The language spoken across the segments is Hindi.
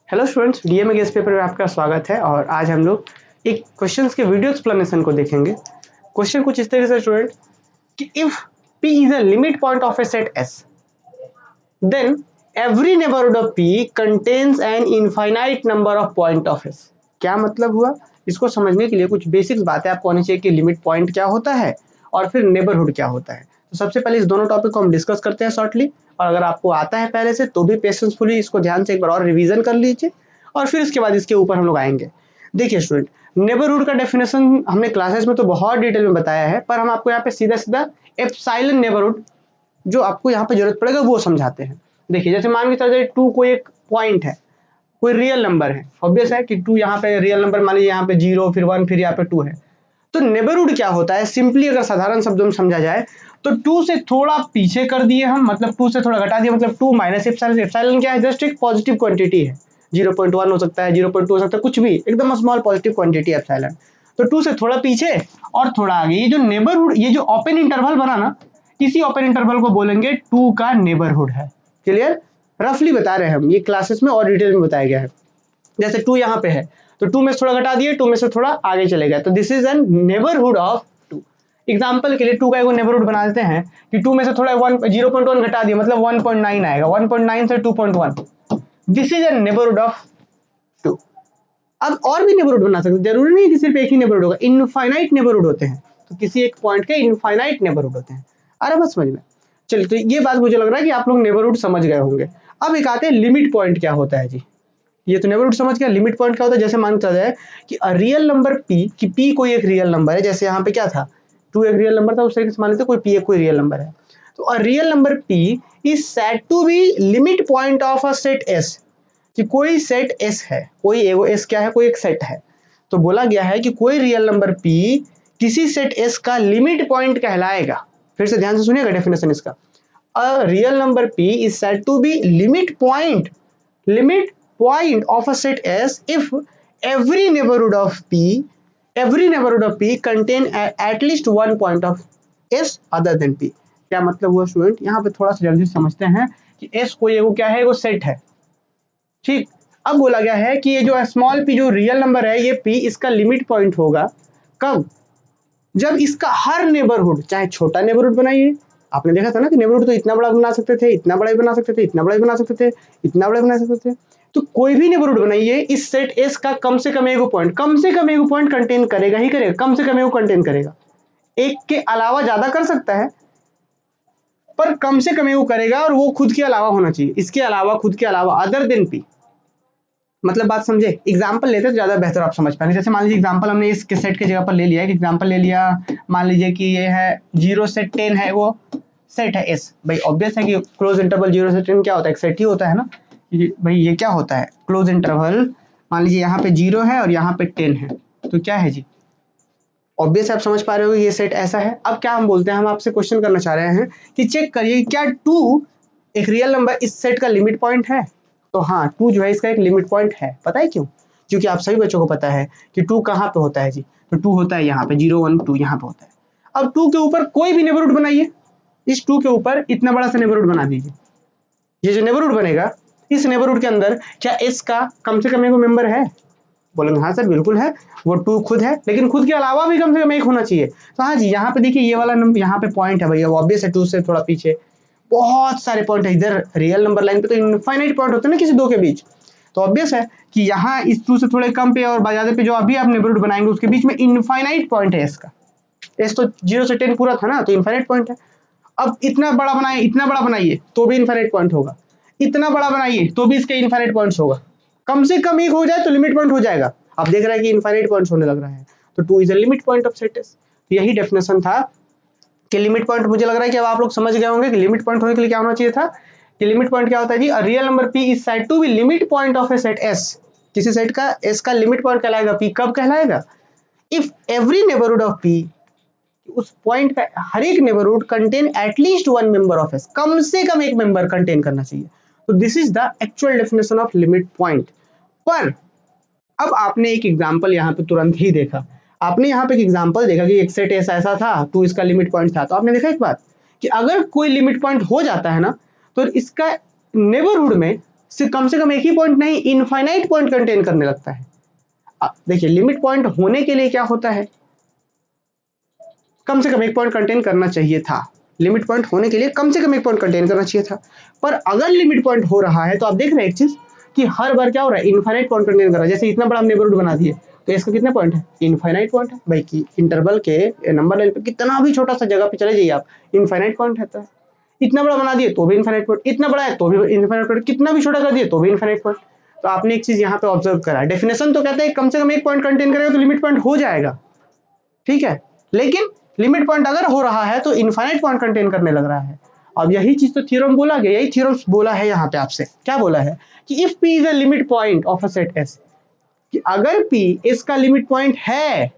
Hello students, DMA guess paper में आपका स्वागत है। और आज हम लोग एक क्वेश्चंस के वीडियो एक्सप्लेनेशन को देखेंगे। क्वेश्चन कुछ इस तरीके से स्टूडेंट कि if P is a limit point of a set S, then every neighbourhood of P contains an infinite number of point of S। क्या मतलब हुआ? इसको समझने के लिए कुछ बेसिक्स बातें आपको आनी चाहिए कि लिमिट पॉइंट क्या होता है और फिर नेबरहुड क्या होता है। तो सबसे पहले इस दोनों टॉपिक को हम डिस्कस करते हैं शॉर्टली, और अगर आपको आता है पहले से तो भी पेशेंसफुली इसको ध्यान से एक बार और रिवीजन कर लीजिए, और फिर उसके बाद इसके ऊपर हम लोग आएंगे। देखिए स्टूडेंट, नेबरहुड का डेफिनेशन हमने क्लासेस में तो बहुत डिटेल में बताया है, पर हम आपको यहाँ पे सीधा सीधा एप्सिलॉन नेबरहुड जो आपको यहाँ पे जरूरत पड़ेगा वो समझाते हैं। देखिए जैसे मान के चलिए 2 कोई एक पॉइंट है, कोई रियल नंबर है, ऑब्वियस है कि 2 यहाँ पे रियल नंबर, मान लीजिए यहाँ पे 0 फिर 1 फिर यहाँ पे 2 है। तो नेबरहुड क्या होता है? सिंपली अगर साधारण शब्दों में समझा जाए तो 2 से थोड़ा पीछे कर दिए हम, मतलब 2 से थोड़ा घटा दिया, मतलब 2 माइनस एप्सिलॉन। एप्सिलॉन क्या है? जस्ट एक पॉजिटिव क्वांटिटी है। 0.1 हो सकता है, 0.2 हो सकता है, कुछ भी, एकदम स्मॉल पॉजिटिव क्वांटिटी है एप्सिलॉन। तो 2 से थोड़ा पीछे और थोड़ा आगे, ये जो नेबरहुड, ये जो ओपन इंटरवल बना ना, इसी ओपन इंटरवल को बोलेंगे 2 का नेबरहुड है। क्लियर? रफली बता रहे हैं हम, ये क्लासेस में और डिटेल में बताया गया है। जैसे 2 यहाँ पे है तो 2 में से थोड़ा घटा दिए, 2 में से थोड़ा आगे चले गए, तो this is an neighbourhood of 2। Example के लिए 2 का एक नेबरहुड बना देते हैं कि 2 में से थोड़ा 0.1 घटा दिए, मतलब 1.9 आएगा, 1.9 से 2.1, this is an neighbourhood of 2। अब और भी नेबरहुड बना सकते, जरूरी नहीं कि सिर्फ एक ही नेबरहुड होगा, इनफाइनाइट नेबरहुड होते हैं। तो किसी एक पॉइंट के इनफाइनाइट नेबरहुड होते हैं। अरे बस समझ में। चलिए, तो ये बात मुझे लग रहा है कि आप लोग नेबरहुड समझ गए होंगे। अब एक आते हैं लिमिट पॉइंट क्या होता है जी। ये तो नेबरहुड समझ गया। लिमिट पॉइंट क्या होता है? जैसे मान चला जाए कि रियल नंबर P, कि P कोई एक रियल नंबर है, जैसे यहाँ पे क्या था, 2 एक रियल नंबर था, उस तरीके से मान लेते कोई P एक कोई रियल नंबर है। तो a real number P is said to be limit point of a set S, कि कोई सेट S है, कोई एगो S क्या है, कोई एक सेट है। तो बोला गया है कि कोई रियल नंबर P किसी सेट S का लिमिट पॉइंट कहलाएगा। फिर से ध्यान से सुनिएगा डेफिनेशन इसका। A real number P is said to be limit point of a set S if every neighborhood of P contain at least one point of S other than P। क्या मतलब हुआ स्टूडेंट? यहाँ पे थोड़ा सा जल्दी समझते हैं कि S कोई एगो क्या है, एगो सेट है, ठीक। अब बोला गया है कि ये जो स्मॉल p जो रियल नंबर है, ये p इसका लिमिट पॉइंट होगा कब? जब इसका हर नेबरहुड, चाहे छोटा नेबरहुड बनाइए, आपने देखा था ना कि नेबरहुड तो इतना बड़ा बना सकते थे, इतना बड़ा भी बना सकते थे, इतना बड़ा भी बना सकते थे, इतना बड़ा बना सकते थे। तो कोई भी नेबरहुड बनाइए, इस सेट S का कम से कम एगो पॉइंट, कम से कम एगो पॉइंट कंटेन करेगा ही करेगा, कम से कम एगो कंटेन करेगा। एक के अलावा ज्यादा कर सकता है, पर कम से कम एगो करेगा, और वो खुद के अलावा होना चाहिए, इसके अलावा, खुद के अलावा, अदर देन P। मतलब बात समझे? एग्जाम्पल लेते तो ज्यादा बेहतर आप समझ पाएंगे। जैसे मान लीजिए एग्जाम्पल हमने इस सेट के जगह पर ले लिया है, एग्जाम्पल ले लिया, मान लीजिए कि ये है 0 से 10 है, वो सेट है S। भाई ऑब्वियस है कि क्लोज इंटरवल 0 से 10 क्या होता है? एक सेट ही होता है ना। भाई ये क्या होता है? Close interval. मान लीजिए यहाँ पे 0 है और यहाँ पे 10 है, तो क्या है जी? ऑब्वियस आप समझ पा रहे हो ये सेट ऐसा है। अब क्या हम बोलते हैं, हम आपसे क्वेश्चन करना चाह रहे हैं कि चेक करिए क्या 2 एक रियल नंबर इस सेट का लिमिट पॉइंट है? तो हाँ, 2 जो है इसका एक लिमिट पॉइंट है। पता है क्यों? क्योंकि आप सभी बच्चों को पता है कि 2 कहाँ पे होता है जी। तो 2 होता है यहाँ पे, 0 1 2 यहाँ पे होता है। अब 2 के ऊपर कोई भी नेबरहुड बनाइए, इस 2 के ऊपर इतना बड़ा सा नेबरहुड बना दीजिए। ये जो नेबरहुड बनेगा, इस नेबरहुड के अंदर क्या S का कम से कम एक मेंबर है? बोलेंगे हाँ सर बिल्कुल है, वो 2 खुद है, लेकिन खुद के अलावा भी कम से कम एक होना चाहिए। तो हाँ जी, यहाँ पे देखिए ये वाला नंबर यहाँ पे पॉइंट है भैया, ऑब्वियस है 2 से थोड़ा पीछे बहुत सारे पॉइंट है। इधर रियल नंबर लाइन पे तो इनफाइनाइट पॉइंट होते हैं ना किसी दो के बीच, तो ऑब्वियस है कि यहाँ इस 2 से थोड़े कम पे और ज्यादा पे जो अभी आप नेबरहुड बनाएंगे उसके बीच में इनफाइनाइट पॉइंट है इसका। एस तो 0 से 10 पूरा था ना, तो इनफाइनाइट पॉइंट है। अब इतना बड़ा बनाइए, इतना बड़ा बनाइए तो भी इनफाइनाइट पॉइंट होगा, इतना बड़ा बनाइए तो भी इसके इनफाइनाइट पॉइंट्स होगा। कम से कम एक हो जाए तो लिमिट पॉइंट हो जाएगा। आप देख रहे हैं कि इनफाइनाइट पॉइंट्स होने लग रहा है, तो 2 is a limit point of set S। तो यही डेफिनेशन था कि लिमिट पॉइंट। मुझे लग रहा है कि अब आप लोग समझ गए होंगे कि लिमिट पॉइंट होने के लिए क्या होना चाहिए था। कि लिमिट पॉइंट क्या होता है जी? A real number P is said to be limit point of a set S। किसी सेट का S का लिमिट पॉइंट कहलाएगा P। कब कहलाएगा? If every neighbourhood of P, उस पॉइंट का हर एक neighbourhood contain at least one member of S, कम से कम एक मेंबर कंटेन करना चाहिए। तो this is the actual definition of limit point. पर अब आपने एक एग्जांपल यहाँ पे तुरंत ही देखा, आपने यहाँ पे एक एग्जांपल देखा कि एक सेट ऐसा था, 2 इसका लिमिट पॉइंट था। तो आपने देखा एक बात कि अगर कोई लिमिट पॉइंट हो जाता है ना, तो इसका नेबरहुड में सिर्फ कम से कम एक ही पॉइंट नहीं, इनफाइनाइट पॉइंट कंटेन करने लगता है। देखिए लिमिट पॉइंट होने के लिए क्या होता है, कम से कम एक पॉइंट कंटेन करना चाहिए था। लिमिट पॉइंट होने के लिए कम से कम एक पॉइंट कंटेन करना चाहिए था। पर अगर लिमिट पॉइंट हो रहा है तो आप देख रहे हैं एक चीज कि हर बार क्या हो रहा है, इनफाइनाइट पॉइंट कंटेन कर रहा है। जैसे इतना बड़ा हम नेबरहुड बना दिए तो इसका कितने पॉइंट है, इनफाइनाइट पॉइंट है भाई। कि इंटरवल के नंबर लाइन पे कितना भी छोटा सा जगह पे चले जाइए आप, इनफाइनाइट पॉइंट रहता है। इतना बड़ा बना दिए तो भी इनफाइनाइट पॉइंट, इतना बड़ा है तो भी इनफाइनाइट पॉइंट, कितना भी छोटा कर दिए तो भी इनफाइनाइट पॉइंट। तो आपने एक चीज यहाँ पे ऑब्जर्व करा, डेफिनेशन तो कहते हैं कम से कम एक पॉइंट कंटेन करेगा तो लिमिट पॉइंट हो जाएगा, ठीक है। लेकिन लिमिट पॉइंट अगर हो रहा है तो इनफाइनाइट पॉइंट कंटेन करने लग रहा है। अब यही चीज तो थ्योरम बोला गया, यही थ्योरम बोला है यहाँ पे आपसे, क्या बोला है कि if p is a limit point of a set S, कि अगर p इसका लिमिट पॉइंट है,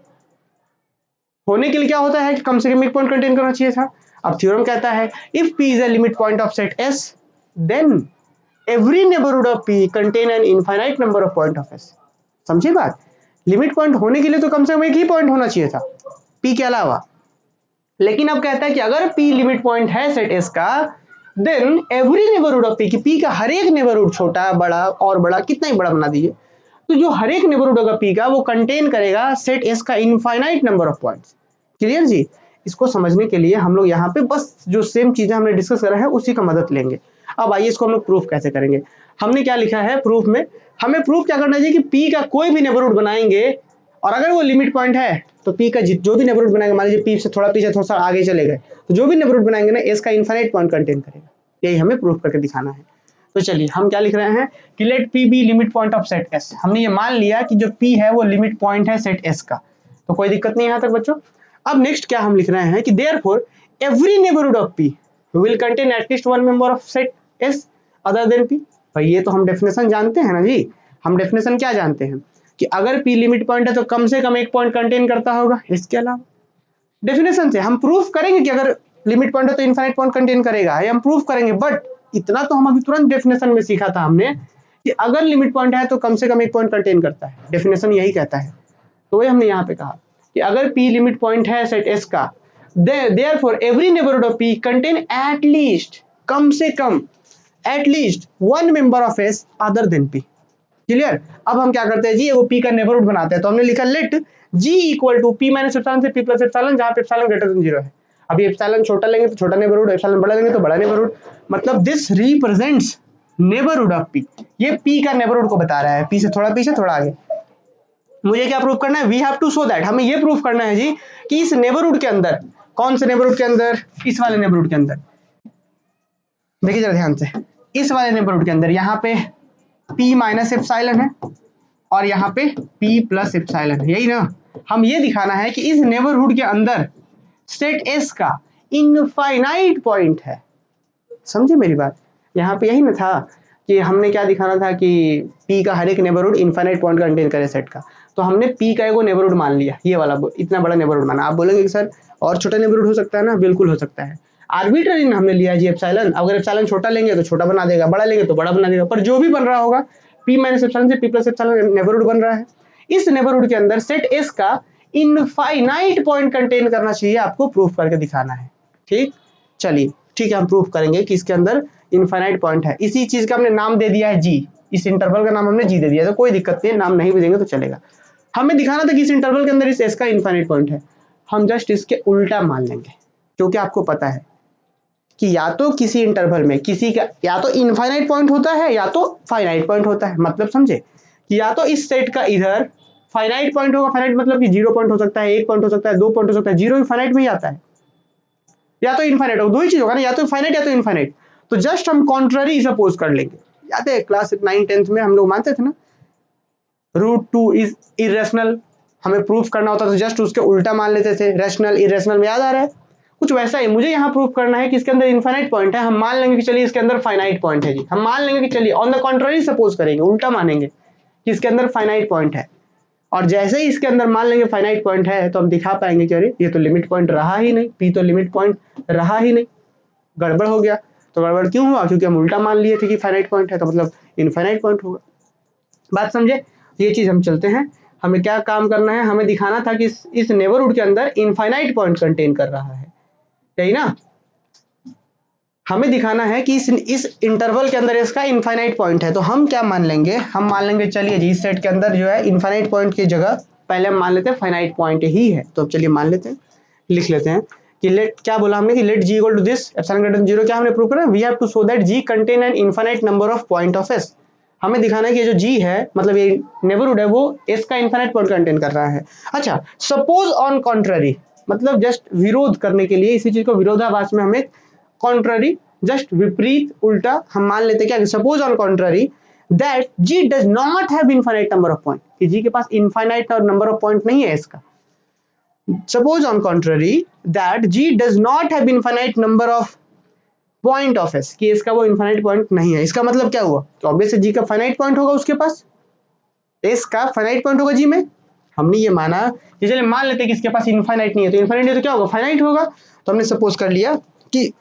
होने के लिए क्या होता है कि कम से कम एक पॉइंट कंटेन करना चाहिए था। अब थ्योरम कहता है if p is a limit point of set S, then every neighbourhood of p contain an infinite number of point of S। समझिए बात, लिमिट पॉइंट होने के लिए तो कम से कम एक ही पॉइंट होना चाहिए था p के अलावा। लेकिन अब कहता है कि अगर p लिमिट पॉइंट है सेट S का, then every neighbourhood of p, कि p का हर एक नेबरहुड, छोटा बड़ा और बड़ा कितना ही बड़ा बना दीजिए, तो जो हर एक नेबरहुड होगा p का वो कंटेन करेगा सेट S का infinite number of points. Clear जी। इसको समझने के लिए हम लोग यहाँ पे बस जो सेम चीजें हमने डिस्कस करा है उसी का मदद लेंगे। अब आइए इसको हम लोग प्रूफ कैसे करेंगे। हमने क्या लिखा है प्रूफ में, हमें प्रूफ क्या करना चाहिए कि p का कोई भी नेबरहुड बनाएंगे और अगर वो लिमिट पॉइंट है तो p का जो भी नेबरहुड बनाएंगे, मान लीजिए p से थोड़ा पीछे थोड़ा सा आगे चले गए, तो जो भी नेबरहुड बनाएंगे ना S का इनफाइनाइट पॉइंट कंटेन करेगा। यही हमें प्रूफ करके दिखाना है। तो चलिए हम क्या लिख रहे हैं कि let p be limit point of set S। हमने ये मान लिया कि जो p है वो लिमिट पॉइंट है सेट S का, तो कोई दिक्कत नहीं है यहाँ तक बच्चों। अब नेक्स्ट क्या हम लिख रहे हैं कि therefore every neighbourhood of p will contain at least one member of set S other than p। भाई ये तो हम डेफिनेशन जानते हैं ना जी, हम डेफिनेशन क्या जानते हैं कि अगर p लिमिट पॉइंट है तो कम से कम एक पॉइंट कंटेन करता होगा। इसके अलावा डेफिनेशन से हम प्रूफ करेंगे कि अगर लिमिट पॉइंट है तो इनफाइनाइट पॉइंट कंटेन करेगा, ये हम प्रूफ करेंगे। बट इतना तो हम अभी तुरंत डेफिनेशन में सीखा था हमने कि अगर लिमिट पॉइंट है तो कम से कम एक पॉइंट कंटेन करता है, डेफिनेशन यही कहता है। तो वही हमने यहाँ पे कहा कि अगर p लिमिट पॉइंट है सेट S का, therefore every neighbourhood of p contain at least, कम से कम at least one member of S other than p। Clear. अब हम क्या करते हैं जी, वो p का नेबरहुड बनाते हैं। तो हमने लिखा let g equal to p minus epsilon से p प्लस एप्सिलॉन, जहां पे एप्सिलॉन ग्रेटर देन 0 है। अभी एप्सिलॉन छोटा लेंगे तो छोटा नेबरहुड, एप्सिलॉन बड़ा लेंगे तो बड़ा नेबरहुड। मतलब this represents neighbourhood of p। ये p का नेबरहुड को बता रहा है, p से थोड़ा पीछे थोड़ा आगे। मुझे क्या प्रूफ करना है, we have to show that, हमें ये प्रूफ करना है जी कि इस नेबरहुड के अंदर, कौन से नेबरहुड के अंदर, इस वाले नेबरहुड के अंदर, देखिए जरा ध्यान से, इस वाले नेबरहुड के अंदर यहाँ पे p माइनस एप्सिलॉन है और यहाँ पे p प्लस एप्सिलॉन है, यही ना। हम ये दिखाना है कि इस नेबरहुड के अंदर सेट S का इनफाइनाइट पॉइंट है। समझे मेरी बात, यहाँ पे यही ना था कि हमने क्या दिखाना था कि p का हर एक नेबरहुड इनफाइनाइट पॉइंट कंटेन करे सेट का। तो हमने p का एगो नेबरहुड मान लिया, ये वाला इतना बड़ा नेबरहुड माना। आप बोलेंगे कि सर और छोटा नेबरहुड हो सकता है ना, बिल्कुल हो सकता है। आर्बिट्ररी हमने लिया जी एप्सिलॉन, अगर एप्सिलॉन छोटा लेंगे तो छोटा बना देगा, बड़ा लेंगे तो बड़ा बना देगा, पर जो भी बन रहा होगा p माइनस एप्सिलॉन से p प्लस एप्सिलॉन नेबरहुड बन रहा है। इस नेबरहुड के अंदर सेट S का इनफाइनाइट पॉइंट कंटेन करना चाहिए, आपको प्रूफ करके दिखाना है। ठीक, चलिए ठीक है, हम प्रूफ करेंगे कि इसके अंदर इनफाइनाइट पॉइंट है। इसी चीज का हमने नाम दे दिया है g, इस इंटरवल का नाम हमने g दे दिया, तो कोई दिक्कत नहीं है, नाम नहीं भी देंगे तो चलेगा। हमें दिखाना था कि इस इंटरवल के अंदर इस S का इनफाइनाइट पॉइंट है। हम जस्ट इसके उल्टा मान लेंगे, क्योंकि आपको पता है कि या तो किसी इंटरवल में किसी का या तो इनफाइनाइट पॉइंट होता है या तो फाइनाइट पॉइंट होता है। मतलब समझे कि या तो इस सेट का इधर फाइनाइट पॉइंट होगा, फाइनाइट मतलब कि 0 पॉइंट हो सकता है, 1 पॉइंट हो सकता है, 2 पॉइंट हो सकता है, 0 भी फाइनाइट में ही आता है, या तो इनफाइनाइट होगा, दो ही चीज होगा ना, या तो फाइनाइट या तो इनफाइनाइट। तो जस्ट हम कॉन्ट्ररी सपोज कर लेंगे। याद है क्लास 9-10 में हम लोग मानते थे ना √2 इज इरेशनल, हमें प्रूफ करना होता तो जस्ट उसके उल्टा मान लेते थे, रैशनल इरेशनल में, याद आ रहा है। कुछ वैसा ही मुझे यहाँ प्रूफ करना है कि इसके अंदर इनफाइनाइट पॉइंट है। हम मान लेंगे कि चलिए इसके अंदर फाइनाइट पॉइंट है जी, हम मान लेंगे कि चलिए ऑन द कॉन्ट्ररी सपोज करेंगे, उल्टा मानेंगे कि इसके अंदर फाइनाइट पॉइंट है। और जैसे ही इसके अंदर मान लेंगे फाइनाइट पॉइंट है तो हम दिखा पाएंगे कि अरे ये तो लिमिट पॉइंट रहा ही नहीं, p तो लिमिट पॉइंट रहा ही नहीं, गड़बड़ हो गया। तो गड़बड़ क्यों हुआ, क्योंकि हम उल्टा मान लिए थे कि फाइनाइट पॉइंट है, तो मतलब इनफाइनाइट पॉइंट होगा। बात समझे, ये चीज हम चलते हैं। हमें क्या काम करना है, हमें दिखाना था कि इस नेबरहुड के अंदर इनफाइनाइट पॉइंट कंटेन कर रहा है, यही ना। हमें दिखाना है कि इस इंटरवल के अंदर इसका इनफाइनाइट पॉइंट है। तो हम क्या मान लेंगे, हम मान लेंगे चलिए जी इस सेट के अंदर जो है इनफाइनाइट पॉइंट की जगह पहले हम मान लेते हैं फाइनाइट पॉइंट ही है। तो अब चलिए मान लेते हैं, लिख लेते हैं कि लेट, क्या बोला हमने कि let g equal to this epsilon greater than 0, क्या हमने प्रूव करा, we have to show that g contain an infinite number of point of S. हमें दिखाना है कि ये जो जी है मतलब ये नेबरहुड है वो एस का इनफाइनाइट पॉइंट कंटेन कर रहा है। अच्छा, सपोज ऑन कॉन्ट्ररी, मतलब जस्ट विरोध करने के लिए, इसी चीज को विरोधाभास में हमें कॉन्ट्ररी, जस्ट विपरीत उल्टा हम मान लेते हैं क्या, suppose on contrary that G does not have infinite number of point, कि जी के पास इनफाइनाइट नंबर ऑफ पॉइंट नहीं है इसका। Suppose on contrary that G does not have infinite number of point of S, कि इसका वो infinite point नहीं है। इसका मतलब क्या हुआ, तो obviously G का finite point होगा उसके पास, S का finite point होगा G में। हमने ये माना कि चलिए मान लेते हैं कि इसके पास infinite नहीं है, तो infinite नहीं तो क्या होगा, finite होगा। तो हमने सपोज कर लिया कि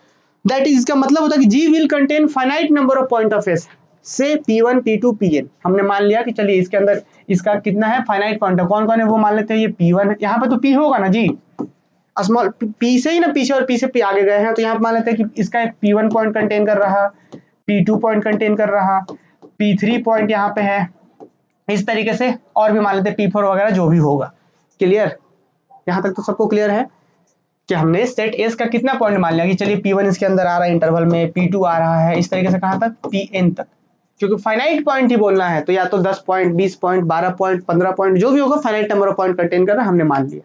दैट इज, इसका मतलब होता है कि G will contain finite number of point of S से P1 P2 Pn। हमने मान लिया कि चलिए इसके अंदर इसका कितना है फाइनाइट पॉइंट है, कौन कौन है वो मान लेते हैं, ये P1 है, यहाँ पे तो P होगा ना जी, स्मॉल P से ही ना पीछे और P से P आगे गए हैं, तो यहाँ पे मान लेते हैं कि इसका एक P1 पॉइंट कंटेन कर रहा, P2 पॉइंट कंटेन कर रहा, P3 पॉइंट यहाँ पे है, इस तरीके से और भी मान लेते हैं P4 वगैरह जो भी होगा। क्लियर, यहाँ तक तो सबको क्लियर है कि हमने सेट एस का कितना पॉइंट मान लिया कि चलिए P1 इसके अंदर आ रहा है इंटरवल में, P2 आ रहा है, इस तरीके से कहाँ तक, Pn तक, क्योंकि फाइनाइट पॉइंट ही बोलना है तो या तो 10 पॉइंट, 20 पॉइंट, 12 पॉइंट, 15 पॉइंट, जो भी होगा finite number of point contain कर रहा है, हमने मान लिया।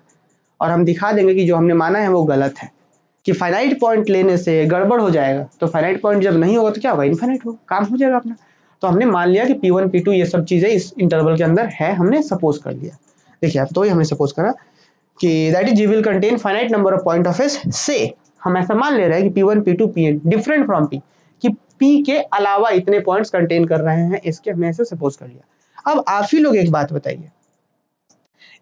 और हम दिखा देंगे कि जो हमने माना है वो गलत है, कि फाइनाइट पॉइंट लेने से गड़बड़ हो जाएगा। तो फाइनाइट पॉइंट जब नहीं होगा तो क्या होगा, इनफाइनाइट होगा, काम हो जाएगा अपना। तो हमने मान लिया कि P1 P2 ये सब चीजें इस इंटरवल के अंदर है, हमने सपोज कर लिया। देखिए आप, तो ही हमने सपोज करा कि that is g will contain finite number of point of S से हम ऐसा मान ले रहे हैं कि P1 P2 Pn different from P, कि P के अलावा इतने पॉइंट्स कंटेन कर रहे हैं, इसके हमने ऐसे सपोज कर लिया। अब आप ही लोग एक बात बताइए,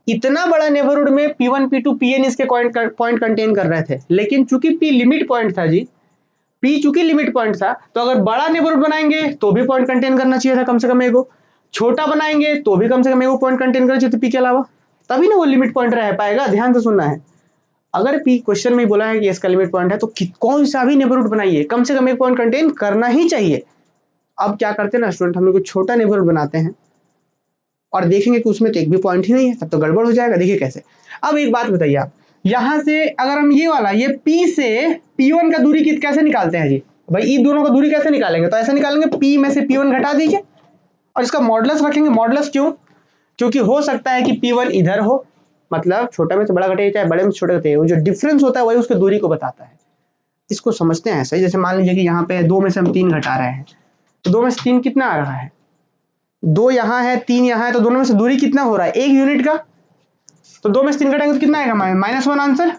इतना बड़ा नेबरहुड में P1 P2 Pn इसके पॉइंट कंटेन कर रहे थे, लेकिन चूंकि P लिमिट पॉइंट था जी, P चूंकि लिमिट पॉइंट था, तो अगर बड़ा नेबरहुड बनाएंगे तो भी पॉइंट कंटेन करना चाहिए था कम से कम एगो, छोटा बनाएंगे तो भी कम से कम एगो पॉइंट कंटेन करना चाहिए था P के अलावा, तभी ना वो लिमिट पॉइंट रह पाएगा। ध्यान से सुनना है, अगर P क्वेश्चन में बोला है कि इसका लिमिट पॉइंट है तो कौन सा भी नेबरहुड बनाइए कम से कम एक पॉइंट कंटेन करना ही चाहिए। अब क्या करते हैं ना स्टूडेंट, हम लोग कुछ छोटा नेबरहुड बनाते हैं और देखेंगे कि उसमें तो एक भी पॉइंट ही नहीं है, तब तो गड़बड़ हो जाएगा। देखिए कैसे, अब एक बात बताइए आप, यहां से अगर हम ये वाला ये P से P1 का दूरी कैसे निकालते हैं जी, भाई इन दोनों का दूरी कैसे निकालेंगे, तो ऐसे निकालेंगे P में से P1 घटा दीजिए और इसका मॉडुलस रखेंगे। मॉडुलस क्यों, क्योंकि हो सकता है कि P1 इधर हो, मतलब छोटा में से बड़ा घटे चाहे बड़े में से छोटा घटे, वो जो डिफरेंस होता है वही उसकी दूरी को बताता है। इसको समझते हैं ऐसे ही, जैसे मान लीजिए कि यहाँ पे 2 में से हम 3 घटा रहे हैं, तो 2 में से 3 कितना आ रहा है, 2 यहाँ है 3 यहाँ है, तो दोनों में से दूरी कितना हो रहा है, 1 यूनिट का। तो 2 में से 3 घटाएंगे तो कितना आएगा, -1 आंसर।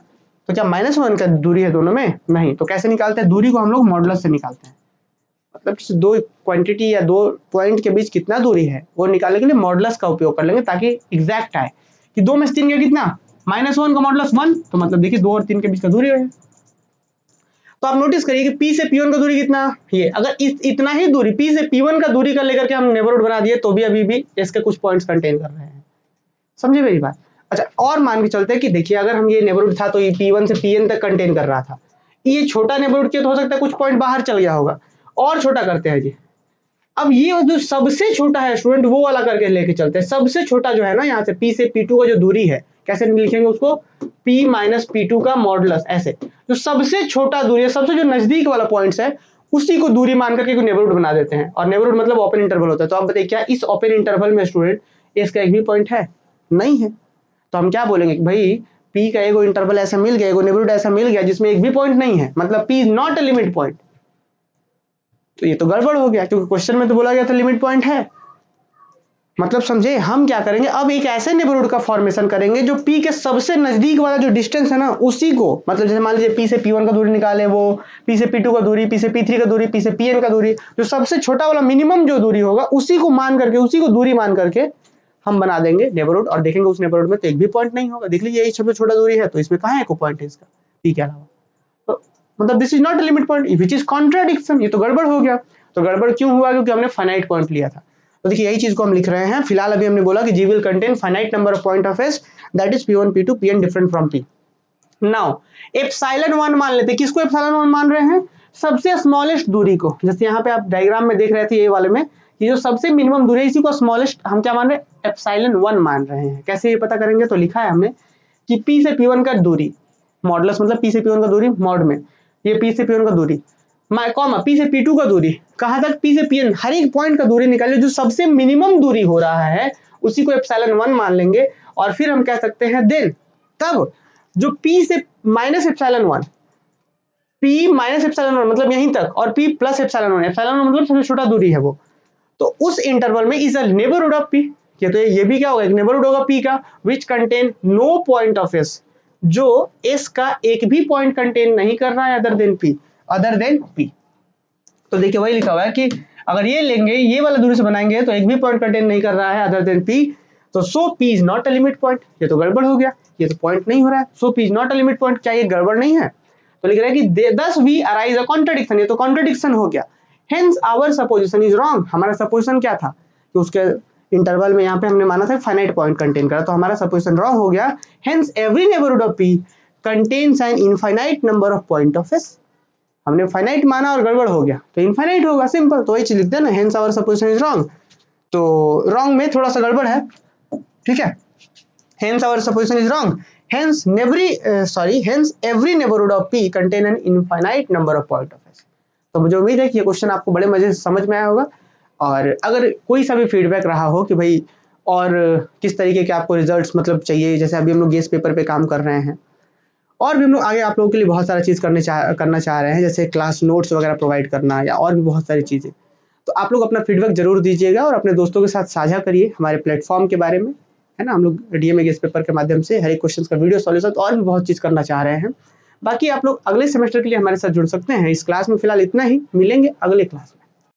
तो क्या -1 का दूरी है दोनों में, नहीं। तो कैसे निकालते हैं दूरी को, हम लोग मॉडुलस से निकालते हैं, मतलब दो क्वांटिटी या दो पॉइंट के बीच कितना दूरी है वो निकालने के लिए मॉडुलस का उपयोग कर लेंगे, ताकि एग्जैक्ट आए कि 2 में से 3 का कितना, -1 का मॉडुलस 1, तो मतलब देखिए 2 और 3 के बीच का दूरी है। तो आप नोटिस करिए कि P से P1 का दूरी कितना, ये अगर इतना ही दूरी P से P1 का दूरी का लेकर के हम नेबरहुड बना दिए तो भी अभी भी इसके कुछ पॉइंट्स कंटेन कर रहे हैं। समझे मेरी बात। अच्छा, और मान के चलते हैं कि देखिए अगर हम ये नेबरहुड था तो ये P1 से Pn तक कंटेन कर रहा था, ये छोटा नेबरहुड किया तो हो सकता है कुछ पॉइंट बाहर चल गया होगा, और छोटा करते हैं जी। अब ये जो सबसे छोटा है स्टूडेंट वो वाला करके लेके चलते हैं। सबसे छोटा जो है ना यहाँ से P से P2 का जो दूरी है, कैसे लिखेंगे उसको, P माइनस P2 का मॉडुलस, ऐसे जो सबसे छोटा दूरी है, सबसे जो नजदीक वाला पॉइंट्स है उसी को दूरी मान करके नेबरहुड बना देते हैं। और नेबरहुड मतलब ओपन इंटरवल होता है। तो आप बताइए क्या इस ओपन इंटरवल में स्टूडेंट इसका एक भी पॉइंट है, नहीं है। तो हम क्या बोलेंगे कि भाई P का एगो इंटरवल ऐसा मिल गया, एगो नेबरहुड ऐसा मिल गया जिसमें एक भी पॉइंट नहीं है, मतलब P is not a limit point. तो ये तो गड़बड़ हो गया, क्योंकि क्वेश्चन में तो बोला गया था लिमिट पॉइंट है। मतलब समझे, हम क्या करेंगे, अब एक ऐसे नेबरहुड का फॉर्मेशन करेंगे जो P के सबसे नजदीक वाला जो डिस्टेंस है ना उसी को, मतलब जैसे मान लीजिए P से P1 का दूरी निकाले, वो P से P2 का दूरी, P से P3 का दूरी, P से Pn का दूरी, जो सबसे छोटा वाला मिनिमम जो दूरी होगा उसी को मान करके, उसी को दूरी मान करके हम बना देंगे नेबरहुड, और देखेंगे उस नेबरहुड में तो एक भी पॉइंट नहीं होगा। देख लीजिए यही सबसे छोटा दूरी है, तो इसमें कहाँ है को पॉइंट है इसका, P के अलावा। तो मतलब this is not a limit point which is contradiction, ये तो गड़बड़ हो गया। तो गड़बड़ क्यों हुआ, क्योंकि हमने फाइनाइट पॉइंट लिया था। तो देखिए यही चीज को हम लिख रहे हैं। फिलहाल अभी हमने बोला कि G will contain finite number of point of S that is P1 P2 Pn different from P। Now epsilon 1 मान लेते हैं, किसको एप्सिलॉन 1 मान रहे हैं, सबसे स्मॉलेस्ट दूरी को, जैसे यहाँ पे आप डायग्राम में देख रहे थे ये वाले में कि जो सबसे मिनिमम दूरी है इसी को स्मॉलेस्ट हम क्या मान रहे हैं, एप्सिलॉन 1 मान रहे हैं। कैसे ये पता करेंगे, तो लिखा है हमने कि P से P1 का दूरी, मॉडुलस मतलब P से P1 का दूरी मॉड में, ये P से P1 का दूरी कॉमा P से P2 का दूरी, कहाँ तक P से Pn, हर एक पॉइंट का दूरी निकालिए जो सबसे मिनिमम दूरी हो रहा है उसी को एप्सिलॉन 1 मान लेंगे। और फिर हम कह सकते हैं देन तब जो P से minus epsilon 1, P minus epsilon 1 मतलब यहीं तक, और P प्लस एप्सिलॉन 1, एप्सिलॉन 1 मतलब सबसे छोटा दूरी है वो, तो उस इंटरवल में is a neighbourhood of P, तो ये भी क्या होगा, एक नेबरहुड होगा P का, which contain no point of S, जो S का एक भी पॉइंट कंटेन नहीं कर रहा है अदर देन P। तो देखिए वही लिखा हुआ है कि अगर ये लेंगे, ये वाला दूरी से बनाएंगे तो एक भी पॉइंट कंटेन नहीं कर रहा है अदर देन P, तो सो P is not a limit point, ये तो गड़बड़ हो गया, ये तो पॉइंट नहीं हो रहा है, सो P is not a limit point, क्या ये गड़बड़ नहीं है, तो लिख रहा है कि दस वी अराइज अ कॉन्ट्रडिक्शन, ये तो कॉन्ट्रडिक्शन हो गया, hence our supposition is wrong, हमारा सपोजिशन क्या था कि उसके इंटरवल में यहाँ पे हमने माना था फाइनाइट पॉइंट कंटेन करा, तो हमारा सपोजिशन रॉन्ग हो गया, hence every neighbourhood of P contains an infinite number of point of S, हमने फाइनाइट माना और गड़बड़ हो गया तो इनफाइनाइट होगा, सिंपल, तो वही चीज लिख देना, hence our supposition is wrong, तो रॉन्ग में थोड़ा सा गड़बड़ है, ठीक है, hence our supposition is wrong, hence every neighborhood of P contain an infinite number of point of S। तो मुझे उम्मीद है कि ये क्वेश्चन आपको बड़े मजे से समझ में आया होगा, और अगर कोई सा भी फीडबैक रहा हो कि भाई और किस तरीके के आपको रिजल्ट्स मतलब चाहिए, जैसे अभी हम लोग गेस पेपर पे काम कर रहे हैं, और भी हम लोग आगे आप लोगों के लिए बहुत सारा चीज़ करना चाह रहे हैं, जैसे क्लास नोट्स वगैरह प्रोवाइड करना या और भी बहुत सारी चीज़ें, तो आप लोग अपना फीडबैक जरूर दीजिएगा और अपने दोस्तों के साथ साझा करिए हमारे प्लेटफॉर्म के बारे में, है ना। हम लोग डीएमए गेस पेपर के माध्यम से हर एक क्वेश्चन का वीडियो सॉल्यूशन और भी बहुत चीज़ करना चाह रहे हैं। बाकी आप लोग अगले सेमेस्टर के लिए हमारे साथ जुड़ सकते हैं। इस क्लास में फिलहाल इतना ही, मिलेंगे अगले क्लास में।